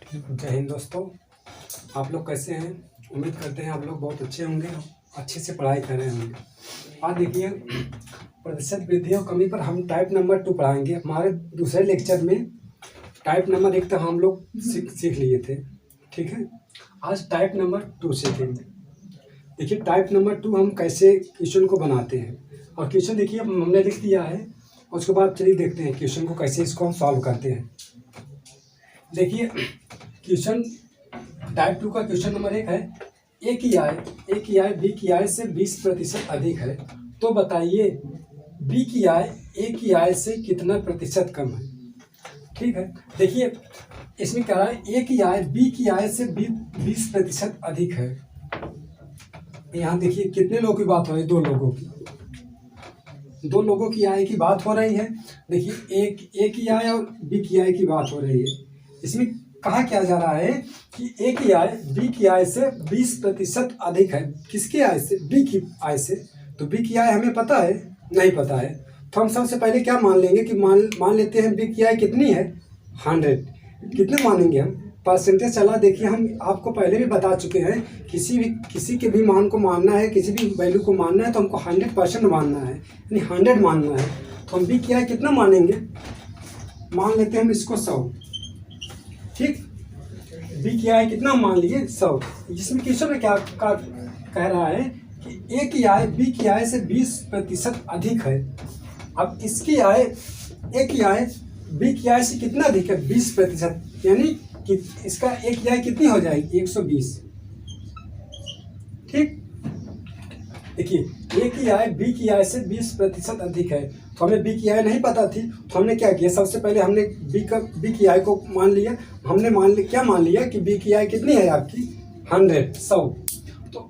जय हिंद दोस्तों। आप लोग कैसे हैं? उम्मीद करते हैं आप लोग बहुत अच्छे होंगे, अच्छे से पढ़ाई कर रहे होंगे। आज देखिए प्रतिशत वृद्धि और कमी पर हम टाइप नंबर 2 पढ़ाएंगे। हमारे दूसरे लेक्चर में टाइप नंबर 1 तक हम लोग सीख लिए थे, ठीक है। आज टाइप नंबर 2 सीखेंगे। देखिए टाइप नंबर 2 हम कैसे क्वेश्चन को बनाते हैं, और क्वेश्चन देखिए हमने लिख दिया है। उसके बाद चलिए देखते हैं क्वेश्चन को कैसे इसको हम सॉल्व करते हैं। देखिए क्वेश्चन टाइप 2 का क्वेश्चन नंबर 1 है, ए की आय बी की आय से 20% अधिक है, तो बताइए बी की आय ए की आय से कितना प्रतिशत कम है। ठीक है, देखिए इसमें क्या है, ए की आय बी की आय से 20% अधिक है। यहाँ देखिए कितने लोगों की बात हो रही है? दो लोगों की आय की बात हो रही है। देखिए एक ए की आय और बी की आय की बात हो रही है। इसमें कहा क्या जा रहा है कि ए की आय बी की आय से 20% अधिक है। किसकी आय से? बी की आय से। तो बी की आय हमें पता है? नहीं पता है। तो हम सबसे पहले क्या मान लेंगे कि मान लेते हैं बी की आय कितनी है? 100। कितने मानेंगे हम? परसेंटेज चला। देखिए हम आपको पहले भी बता चुके हैं, किसी के भी मान को मानना है, किसी भी वैल्यू को मानना है तो हमको 100% मानना है, यानी 100 मानना है। तो हम बी की आय कितना मानेंगे? मान लेते हैं हम इसको 100। ठीक, बी की आय कितना मान लिए? 100। जिसमें क्वेश्चन में क्या कह रहा है कि ए की आय बी की आय से 20% अधिक है। अब इसकी आय ए की आय बी की आय से कितना अधिक है? 20%, यानी कि इसका ए की आय कितनी हो जाएगी? 120। ठीक, देखिए ए की आय बी की आय से 20% अधिक है। तो हमें बी की आय नहीं पता थी, तो हमने क्या किया, सबसे पहले हमने बी की आय को मान लिया। हमने क्या मान लिया कि बी की आय कितनी है आपकी? 100। तो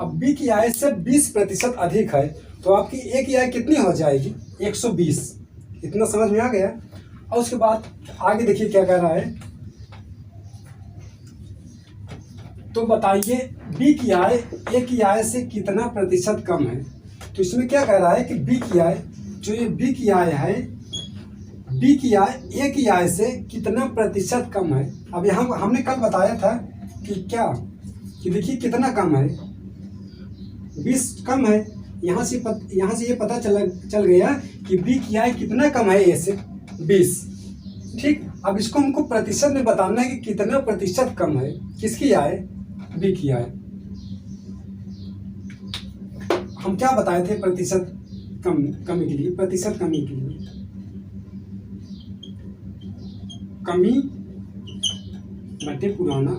अब बी की आय से 20% अधिक है, तो आपकी ए की आय कितनी हो जाएगी? 120। इतना समझ में आ गया? और उसके बाद आगे देखिए क्या कह रहा है, तो बताइए बी की आय ए की आय से कितना प्रतिशत कम है। तो इसमें क्या कह रहा है कि बी की आय, जो ये बी की आय है, बी की आय ए की आय से कितना प्रतिशत कम है। अब यहाँ हमने कल बताया था कि क्या, कि देखिए कितना कम है? 20 कम है। यहाँ से ये पता चल गया कि बी की आय कितना कम है ए से? 20। ठीक, अब इसको हमको प्रतिशत में बताना है कि कितना प्रतिशत कम है। किसकी आय? बी की आय। हम क्या बताए थे प्रतिशत कमी के लिए? प्रतिशत कमी के लिए कमी बटे पुराना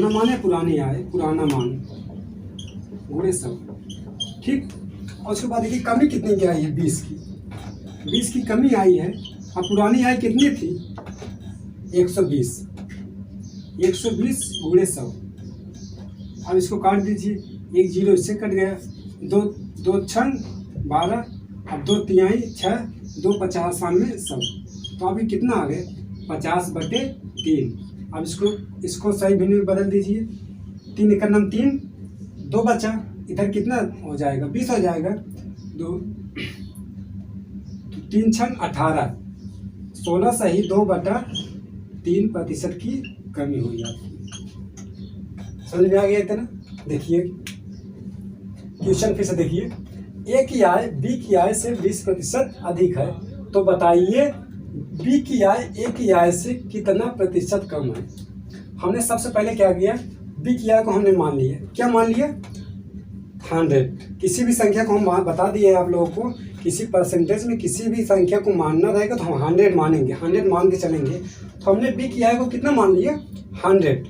मान है, पुरानी आय, पुराना मान गुणे 100। ठीक, और उसके बाद देखिए कमी कितनी की आई है? 20 की। 20 की कमी आई है। अब पुरानी आय कितनी थी? 120। 120 गुणे 100। अब इसको काट दीजिए, 1 0 इससे कट गया, 2 छंग 12, अब 2 तिहाई 6, 2 50 सामने 100। तो अभी कितना आ गए? 50/3। अब इसको सही भिन्न में बदल दीजिए। 3 एकड़ 3, 2 बचा, इधर कितना हो जाएगा? 20 हो जाएगा। 3 छंग 18, 16 सही 2/3% की कमी हुई आपकी। समझ में आ गया इतना? देखिए क्वेश्चन फिर से देखिए, ए की आय बी की आय से 20% अधिक है, तो बताइए बी की आय ए की आय से कितना प्रतिशत कम है। हमने सबसे पहले क्या किया, बी की आय को हमने मान लिया। क्या मान लिया? 100। किसी भी संख्या को हम बता दिए आप लोगों को, किसी परसेंटेज में किसी भी संख्या को मानना रहेगा तो हम 100 मानेंगे, 100 मान के चलेंगे। तो हमने बी की आय को कितना मान लिया? 100।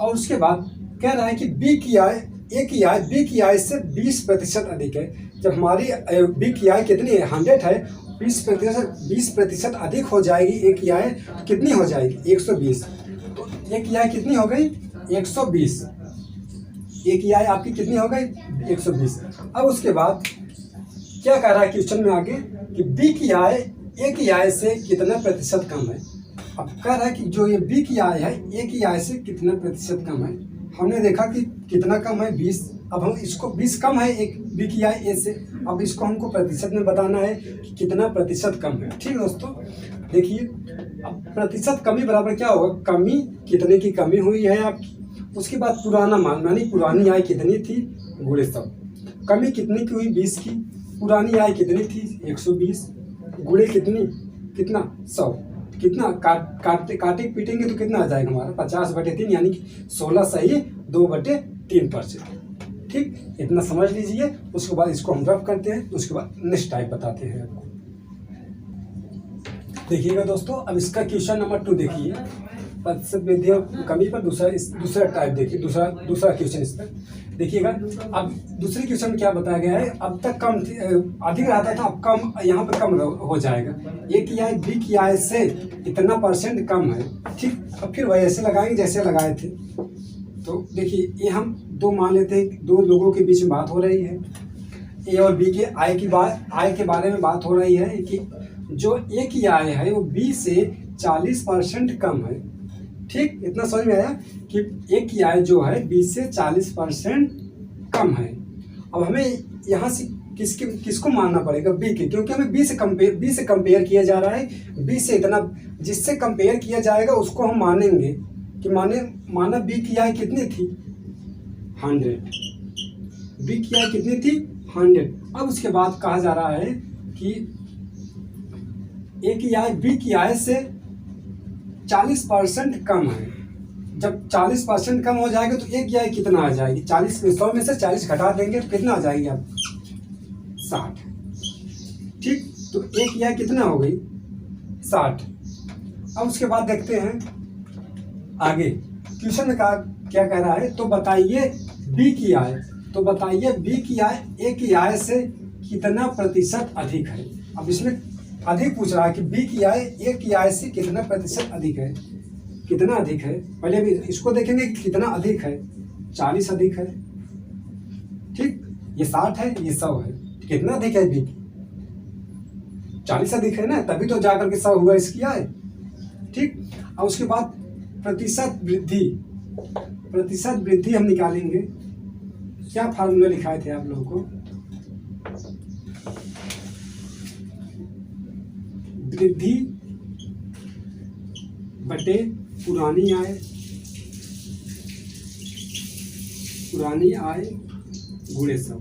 और उसके बाद कह रहा है कि बी की आय ए की आय बी की आय से 20% अधिक है। जब हमारी बी की आय कितनी है? 100 है, 20% अधिक हो जाएगी ए की आय, तो कितनी हो जाएगी? 120। तो ए की आय कितनी हो गई? 120। ए की आय आपकी कितनी हो गई? 120। अब उसके बाद क्या कह रहा है क्वेश्चन में आगे कि बी की आय ए की आय से कितना प्रतिशत कम है। अब कह रहा है कि जो ये बी की आय है ए की आय से कितना प्रतिशत कम है। हमने देखा कि कितना कम है? 20। अब हम इसको 20 कम है एक बी की आय ए से, अब इसको हमको प्रतिशत में बताना है कि कितना प्रतिशत कम है। ठीक दोस्तों, देखिए अब प्रतिशत कमी बराबर क्या होगा, कमी कितने की कमी हुई है आपकी, उसके बाद पुराना मान यानी पुरानी आय कितनी थी गुणे 100। कमी कितनी की हुई 20 की, पुरानी आय कितनी थी 120 गुणे कितना 100, कितना काटे पीटेंगे तो कितना आ जाएगा हमारा 50/3 यानी कि 16 सही 2/3%। ठीक, इतना समझ लीजिए। उसके बाद इसको हम रफ करते हैं, उसके बाद नेक्स्ट टाइप बताते हैं आपको। देखिएगा दोस्तों, अब इसका क्वेश्चन नंबर 2 देखिए, प्रतिशत वृद्धि और कमी पर दूसरा टाइप देखिए, दूसरा क्वेश्चन इस पर देखिएगा। अब दूसरे क्वेश्चन में क्या बताया गया है, अब तक कम अधिक रहता था, अब कम यहाँ पर कम हो जाएगा। ए की आय बी की आय से इतना % कम है। ठीक, अब फिर वैसे लगाएंगे जैसे लगाए थे। तो देखिए ये हम दो मान लेते हैं, दो लोगों के बीच में बात हो रही है, ए और बी के आय के बारे में बात हो रही है कि जो ए की आय है वो बी से 40% कम है। ठीक, इतना समझ में आया कि ए की आय जो है बी से 40% कम है। अब हमें यहाँ से किसको मानना पड़ेगा, बी के, क्योंकि हमें बी से कंपेयर किया जा रहा है। बी से इतना जिससे कंपेयर किया जाएगा उसको हम मानेंगे कि माना बी की आय कितनी थी 100, बी की आय कितनी थी 100। अब उसके बाद कहा जा रहा है कि ए की आय बी की आय से 40% कम है। जब 40% कम हो जाएगा तो ए की आय कितना आ जाएगी, 100 में से 40 घटा देंगे तो कितना आ जाएगी आप 60। ठीक, तो ए की आय कितना हो गई 60। अब उसके बाद देखते हैं आगे क्वेश्चन में क्या कह रहा है, तो बताइए बी की आय, तो बताइए बी की आय ए की आय से कितना % अधिक है। अब इसमें अधिक पूछ रहा है कि बी की आय ए की आय से कितना % अधिक है, कितना अधिक है। पहले भी इसको देखेंगे कि कितना अधिक है, 40 अधिक है। ठीक, ये 60 है, ये 100 है, कितना अधिक है बी की 40 अधिक है ना, तभी तो जाकर के 100 हुआ इसकी आय। ठीक, और उसके बाद प्रतिशत वृद्धि हम निकालेंगे। क्या फार्मूला लिखाए थे आप लोगों को, वृद्धि बटे पुरानी आय गुणे 100।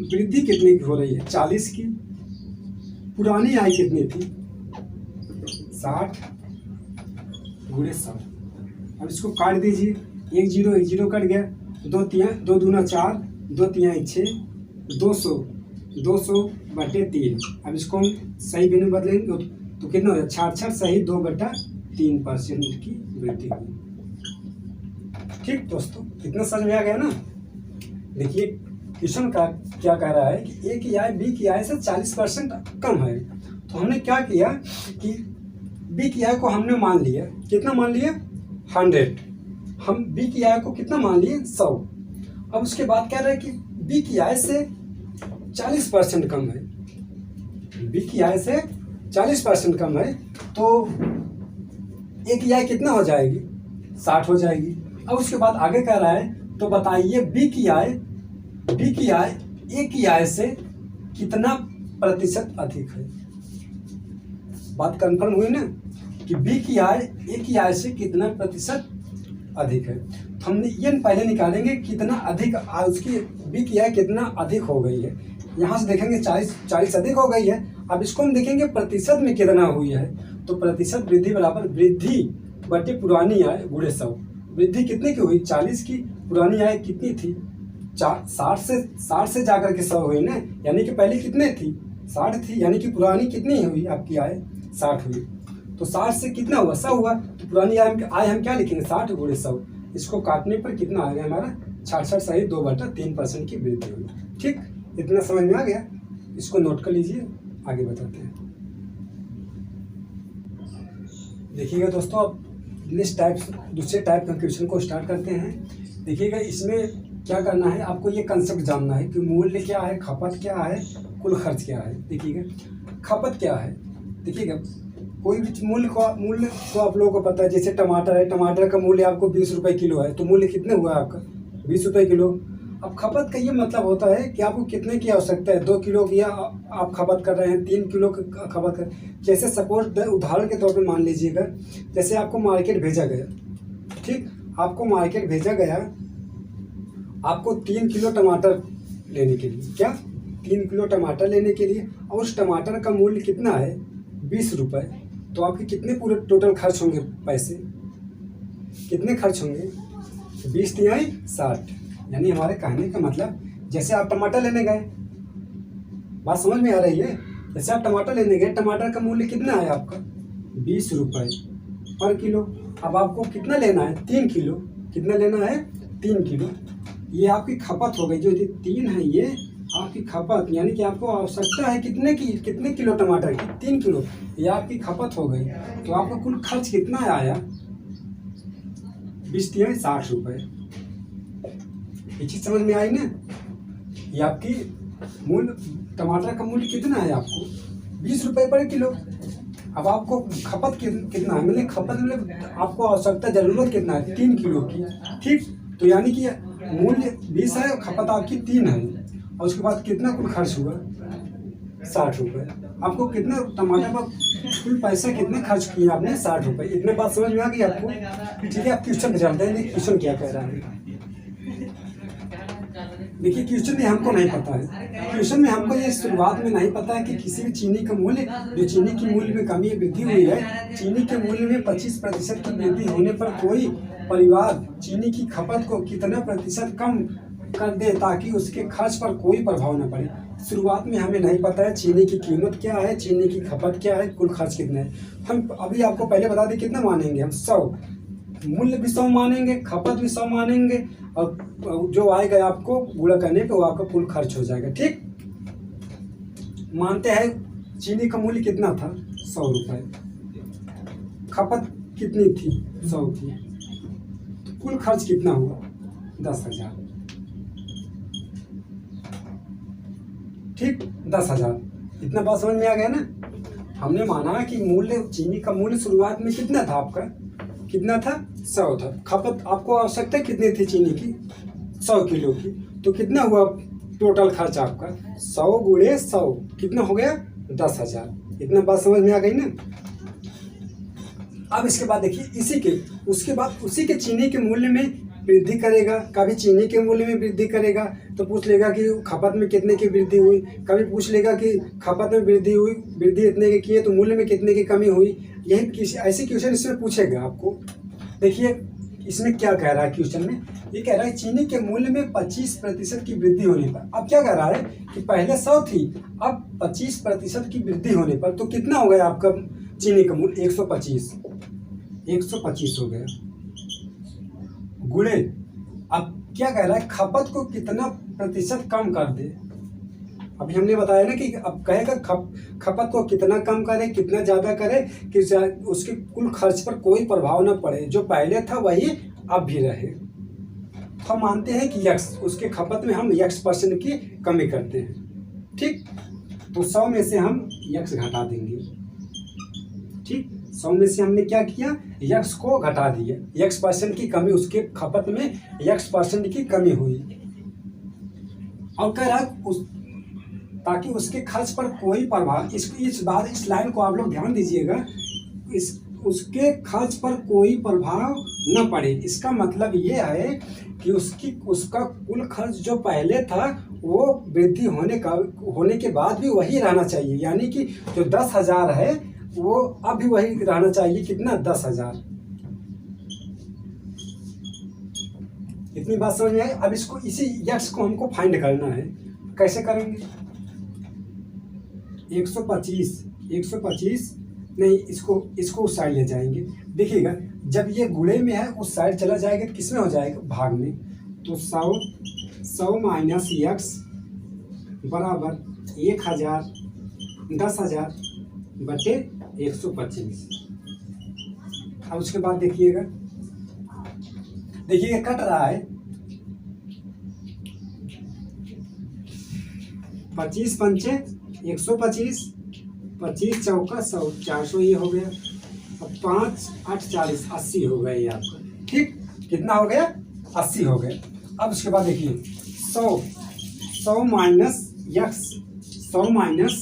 वृद्धि कितने की हो रही है 40 की, पुरानी आय कितनी थी 60 गुणे 100। अब इसको काट दीजिए, 1 0 कट गया, 2 दूना 4, 2 3 6, 200/3। अब इसको हम सही बिंदु बदलेंगे तो कितना हो जाए 66 सही 2/3% की वृद्धि हुई। ठीक दोस्तों, इतना समझ में आ गया ना। देखिए क्वेश्चन का क्या कह रहा है कि ए की आय बी की आय से 40% कम है। तो हमने क्या किया कि बी की आय को हमने मान लिया, कितना मान लिया 100, हम बी की आय को कितना मान लिए 100। अब उसके बाद कह रहा है कि बी की आय से 40% कम है, बी की आय से 40% कम है, तो ए की आय कितना हो जाएगी 60 हो जाएगी। अब उसके बाद आगे कह रहा है, तो बताइए बी की आय ए की आय से कितना % अधिक है। बात कंफर्म हुई ना कि बी की आय ए की आय से कितना % अधिक है। तो हमने ये पहले निकालेंगे कितना अधिक उसकी बी की आय कितना अधिक हो गई है। यहाँ से देखेंगे 40 अधिक हो गई है। अब इसको हम देखेंगे प्रतिशत में कितना हुई है, तो प्रतिशत वृद्धि बराबर वृद्धि बटे पुरानी आय गुणे 100। वृद्धि कितने की हुई 40 की, पुरानी आय कितनी थी 60 से जाकर के 100 हुई ना, यानी कि पहले कितने थी 60 थी, यानी कि पुरानी कितनी हुई आपकी आय 60 हुई। तो 60 से कितना हुआ 100 हुआ, तो पुरानी आय हम क्या लिखेंगे 60 गुणे 100। इसको काटने पर कितना आ गया हमारा 66 सही 2/3% की वृद्धि हुई। ठीक, इतना समझ में आ गया, इसको नोट कर लीजिए, आगे बताते हैं। देखिएगा दोस्तों, अब दूसरे टाइप का क्वेश्चन को स्टार्ट करते हैं। देखिएगा इसमें क्या करना है, आपको ये कंसेप्ट जानना है कि मूल्य क्या है, खपत क्या है, कुल खर्च क्या है। देखिएगा खपत क्या है, देखिएगा कोई भी मूल्य को आप लोगों को पता है, जैसे टमाटर है, टमाटर का मूल्य आपको 20 रुपये किलो है, तो मूल्य कितने हुआ आपका 20 रुपये किलो। अब खपत का ये मतलब होता है कि आपको कितने की आवश्यकता है। 2 किलो की आप खपत कर रहे हैं, 3 किलो की खपत कर। जैसे सपोज उदाहरण के तौर पे मान लीजिएगा, जैसे आपको मार्केट भेजा गया, ठीक, आपको मार्केट भेजा गया आपको 3 किलो टमाटर लेने के लिए, क्या 3 किलो टमाटर लेने के लिए, और उस टमाटर का मूल्य कितना है 20 रुपये। तो आपके कितने पूरे टोटल खर्च होंगे, पैसे कितने खर्च होंगे, 20 तिहाई 60। यानी हमारे कहने का मतलब, जैसे आप टमाटर लेने गए, बात समझ में आ रही है, जैसे आप टमाटर लेने गए, टमाटर का मूल्य कितना है आपका 20 रुपये पर किलो। अब आपको कितना लेना है 3 किलो, कितना लेना है 3 किलो। ये आपकी खपत हो गई, जो 3 है ये आपकी खपत, यानी कि आपको आवश्यकता है कितने की, कितने किलो टमाटर की, 3 किलो, ये आपकी खपत हो गई। तो आपका कुल खर्च कितना आया 20 तिहाई 60 रुपये। ये चीज़ समझ में आई ना। ये आपकी मूल्य, टमाटर का मूल्य कितना है आपको 20 रुपये पर किलो। अब आपको खपत कितना है, मतलब खपत मतलब आपको आवश्यकता जरूरत कितना है 3 किलो की, ठीक। तो यानी कि मूल्य 20 है, खपत आपकी 3 है, और उसके बाद कितना कुल खर्च हुआ 60 रुपये। आपको कितना टमाटर पर कुल पैसा कितना खर्च किया आपने 60 रुपये। इतने बात समझ में आ गई आपको, ठीक है। आप क्वेश्चन पे चलते हैं, क्वेश्चन क्या कह रहा है। देखिए क्वेश्चन में हमको नहीं पता है, क्वेश्चन में हमको ये शुरुआत में नहीं पता है कि किसी भी चीनी का मूल्य, जो चीनी की मूल्य में कमी वृद्धि हुई है, चीनी के मूल्य में 25% की वृद्धि होने पर कोई परिवार चीनी की खपत को कितना प्रतिशत कम कर दे ताकि उसके खर्च पर कोई प्रभाव न पड़े। शुरुआत में हमें नहीं पता है चीनी की कीमत क्या है, चीनी की खपत क्या है, कुल खर्च कितना है। हम अभी आपको पहले बता दें कितना मानेंगे हम 100, मूल्य भी 100 मानेंगे, खपत भी 100 मानेंगे, और जो आएगा आपको गुणा करने पे वो आपका कुल खर्च हो जाएगा, ठीक। मानते हैं चीनी का मूल्य कितना था 100 रुपये, खपत कितनी थी 100 की, तो कुल खर्च कितना हुआ 10,000, ठीक 10,000। इतना बात समझ में आ गया ना। हमने माना कि मूल्य, चीनी का मूल्य शुरुआत में कितना था आपका, कितना था 100 था। खपत आपको आवश्यकता कितनी थी चीनी की 100 किलो की, तो कितना हुआ टोटल खर्च आपका 100 गुणे 100 कितना हो गया 10,000। इतना बात समझ में आ गई ना। अब इसके बाद देखिए इसी के, उसके बाद उसी के चीनी के मूल्य में वृद्धि करेगा, कभी चीनी के मूल्य में वृद्धि करेगा तो पूछ लेगा कि खपत में कितने की वृद्धि हुई, कभी पूछ लेगा कि खपत में वृद्धि हुई, वृद्धि इतने की है तो मूल्य में कितने की कमी हुई। यही किसी ऐसे क्वेश्चन इसमें पूछेगा आपको। देखिए इसमें क्या कह रहा है क्वेश्चन में, ये कह रहा है चीनी के मूल्य में 25% की वृद्धि होने पर। अब क्या कह रहा है कि पहले 100 थी, अब 25% की वृद्धि होने पर तो कितना हो गया आपका चीनी का मूल्य 125 हो गया गुणे। अब क्या कह रहा है खपत को कितना प्रतिशत कम कर दे। अभी हमने बताया ना कि अब कहेगा खपत को कितना कम करे, कितना ज़्यादा करे कि उसके कुल खर्च पर कोई प्रभाव न पड़े, जो पहले था वही अब भी रहे। हम मानते हैं कि यक्स, उसके खपत में हम x% की कमी करते हैं, ठीक। तो 100 में से हम x घटा देंगे, ठीक। 100 में से हमने क्या किया x को घटा दिया, x% की कमी, उसके खपत में x% की कमी हुई। और कह रहा ताकि उसके खर्च पर कोई प्रभाव, इस लाइन को आप लोग ध्यान दीजिएगा, उसके खर्च पर कोई प्रभाव न पड़े। इसका मतलब ये है कि उसका कुल खर्च जो पहले था वो वृद्धि होने के बाद भी वही रहना चाहिए, यानी कि जो 10,000 है वो अब भी वही रहना चाहिए, कितना 10,000। इतनी बात समझ में आई। अब इसको, इसी यक्स को हमको फाइंड करना है, कैसे करेंगे 125 नहीं, इसको उस साइड ले जाएंगे। देखिएगा जब ये गुणे में है उस साइड चला जाएगा तो किस में हो जाएगा भाग में, तो 100 माइनस x बराबर 1000 बटे 125। अब उसके बाद देखिएगा कट रहा है 25 पंचे 125, 25 चौका 100, 400 ये हो गया। अब 5 8 40, 80 हो गया ये आपका, ठीक। कितना हो गया 80 हो गया। अब उसके बाद देखिए 100 माइनस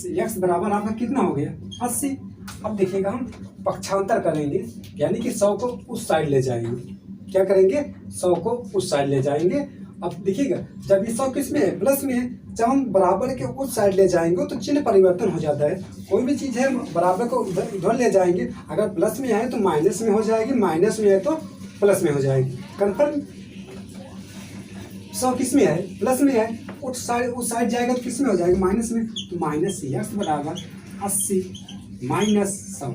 यक्स बराबर आपका कितना हो गया 80। अब देखिएगा हम पक्षांतर करेंगे, यानी कि 100 को उस साइड ले जाएंगे। क्या करेंगे 100 को उस साइड ले जाएंगे। अब देखिएगा जब ये 100 किस में है प्लस में है, जब हम बराबर के उस साइड ले जाएंगे तो चिन्ह परिवर्तन हो जाता है। कोई भी चीज़ है बराबर को उधर ले जाएंगे, अगर प्लस में आए तो माइनस में हो जाएगी, माइनस में आए तो प्लस में हो जाएगी। कन्फर्म 100 किस में है प्लस में है, उस साइड जाएगा तो किस में हो जाएगा माइनस में, तो माइनस यक्स बराबर 80 माइनस 100।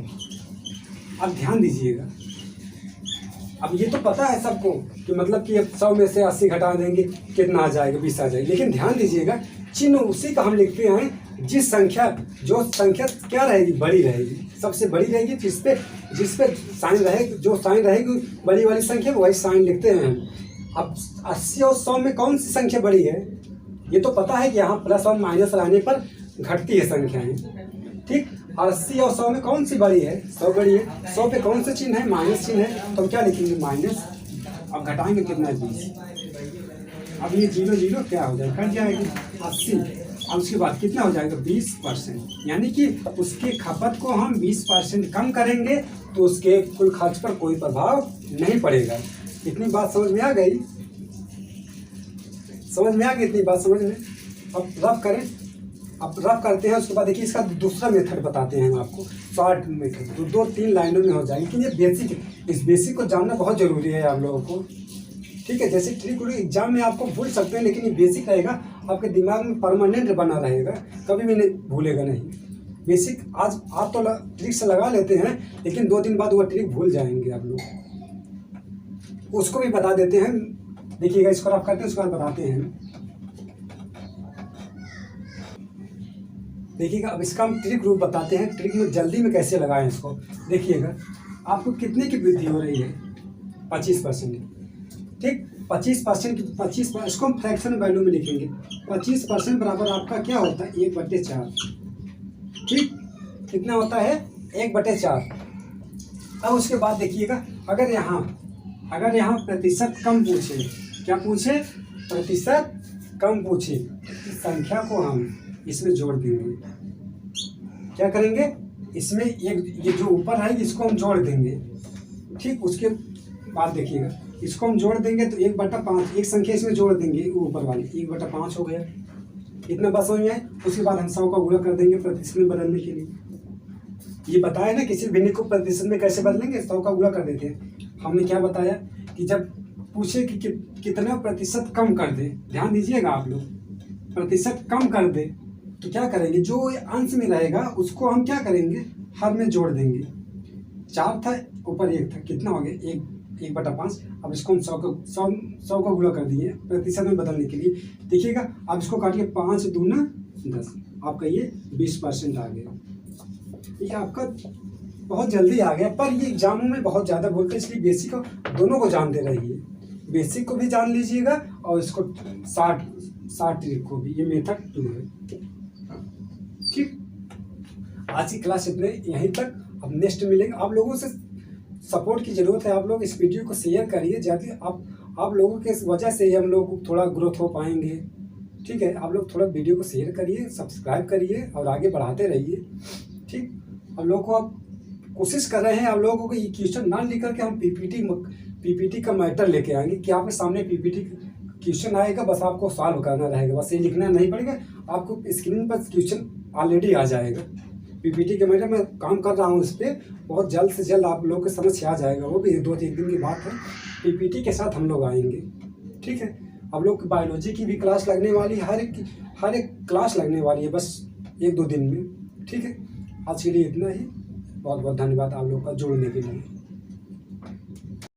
अब ध्यान दीजिएगा, अब ये तो पता है सबको कि मतलब कि 100 में से 80 घटा देंगे कितना आ जाएगा 20 आ जाएगा, लेकिन ध्यान दीजिएगा चिन्ह उसी का हम लिखते हैं जो संख्या क्या रहेगी बड़ी रहेगी, सबसे बड़ी रहेगी, जिस पे साइन रहेगी, जो साइन रहेगी बड़ी वाली संख्या वही साइन लिखते हैं। अब 80 और 100 में कौन सी संख्या बड़ी है, ये तो पता है कि यहाँ प्लस और माइनस रहने पर घटती है संख्याएं, ठीक। 80 और 100 में कौन सी बड़ी है 100 बड़ी है, 100 पे कौन सा चिन्ह है माइनस चिन्ह है, तो क्या लिखेंगे माइनस। अब घटाएंगे कितना है 20। अब ये 0 क्या हो जाएगा कट जाएगी 80। अब उसके बाद कितना हो जाएगा 20%, यानी कि उसके खपत को हम 20% कम करेंगे तो उसके कुल खर्च पर कोई प्रभाव नहीं पड़ेगा। इतनी बात समझ में आ गई, इतनी बात समझ में। अब रफ करें, अब रफ करते हैं, उसके बाद देखिए इसका दूसरा मेथड बताते हैं हम आपको, शॉर्ट मेथड 2-3 लाइनों में हो जाएगी। लेकिन ये बेसिक है, इस बेसिक को जानना बहुत जरूरी है आप लोगों को, ठीक है। जैसे ट्रिक एग्जाम में आपको भूल सकते हैं, लेकिन ये बेसिक रहेगा आपके दिमाग में परमानेंट बना रहेगा, कभी भी नहीं भूलेगा नहीं। बेसिक आज आप तो ट्रिक से लगा लेते हैं, लेकिन 2 दिन बाद वो ट्रिक भूल जाएंगे आप लोग, उसको भी बता देते हैं। देखिएगा इसको रफ करते हैं, उसके बाद बताते हैं। देखिएगा अब इसका हम ट्रिक रूप बताते हैं, ट्रिक में जल्दी में कैसे लगाएं इसको। देखिएगा आपको कितने की वृद्धि हो रही है 25%, ठीक। 25% की 25, इसको हम फ्रैक्शन वैल्यू में लिखेंगे। 25% बराबर आपका क्या होता है 1/4, ठीक। कितना होता है 1/4। अब उसके बाद देखिएगा अगर यहाँ प्रतिशत कम पूछे, क्या पूछे प्रतिशत कम पूछे, इस संख्या को हम इसमें जोड़ देंगे। क्या करेंगे इसमें ये जो ऊपर है इसको हम जोड़ देंगे, ठीक। उसके बाद देखिएगा इसको हम जोड़ देंगे तो 1/5, एक संख्या इसमें जोड़ देंगे ऊपर वाली, 1/5 हो गया। इतना बस हो गया। उसके बाद हम 100 का गुणा कर देंगे प्रतिशत में बदलने के लिए। ये बताया ना किसी भिन्न को प्रतिशत में कैसे बदलेंगे, 100 का गुणा कर देते हैं। हमने क्या बताया कि जब पूछे कि कितना प्रतिशत कम कर दे, ध्यान दीजिएगा आप लोग, प्रतिशत कम कर दे तो क्या करेंगे, जो अंश में रहेगा उसको हम क्या करेंगे हर में जोड़ देंगे। 4 था ऊपर 1 था, कितना हो गया 1/5। अब इसको हम 100 का गुणा कर दिए प्रतिशत में बदलने के लिए। देखिएगा अब इसको काटिए, 5 दूना 10, आपका ये 20% आ गया। ये आपका बहुत जल्दी आ गया, पर ये एग्जामों में बहुत ज़्यादा बोलते हैं, इसलिए बेसिक को दोनों को जानते रहिए। बेसिक को भी जान लीजिएगा और इसको 60 ट्रिक को भी, ये मेथड 2 है, ठीक। आज की क्लास इतने यहीं तक, अब नेक्स्ट मिलेंगे। आप लोगों से सपोर्ट की ज़रूरत है, आप लोग इस वीडियो को शेयर करिए, जाते आप लोगों के वजह से ही हम लोग थोड़ा ग्रोथ हो पाएंगे, ठीक है। आप लोग थोड़ा वीडियो को शेयर करिए, सब्सक्राइब करिए और आगे बढ़ाते रहिए, ठीक। हम लोग को आप कोशिश कर रहे हैं, आप लोगों को ये क्वेश्चन ना लिख करके हम पीपीटी का मैटर लेके आएंगे कि आपके सामने पीपीटी क्वेश्चन आएगा, बस आपको सॉल्व करना रहेगा, बस ये लिखना नहीं पड़ेगा, आपको स्क्रीन पर क्वेश्चन ऑलरेडी आ जाएगा। पीपीटी के मैटर में काम कर रहा हूँ, इस पर बहुत जल्द से जल्द आप लोग के समझ आ जाएगा, वो भी 2-3 दिन की बात है। पीपीटी के साथ हम लोग आएंगे, ठीक है। अब लोग बायोलॉजी की भी क्लास लगने वाली है, हर एक क्लास लगने वाली है, बस 1-2 दिन में, ठीक है। आज के लिए इतना ही, बहुत बहुत धन्यवाद आप लोग का जुड़ने के लिए।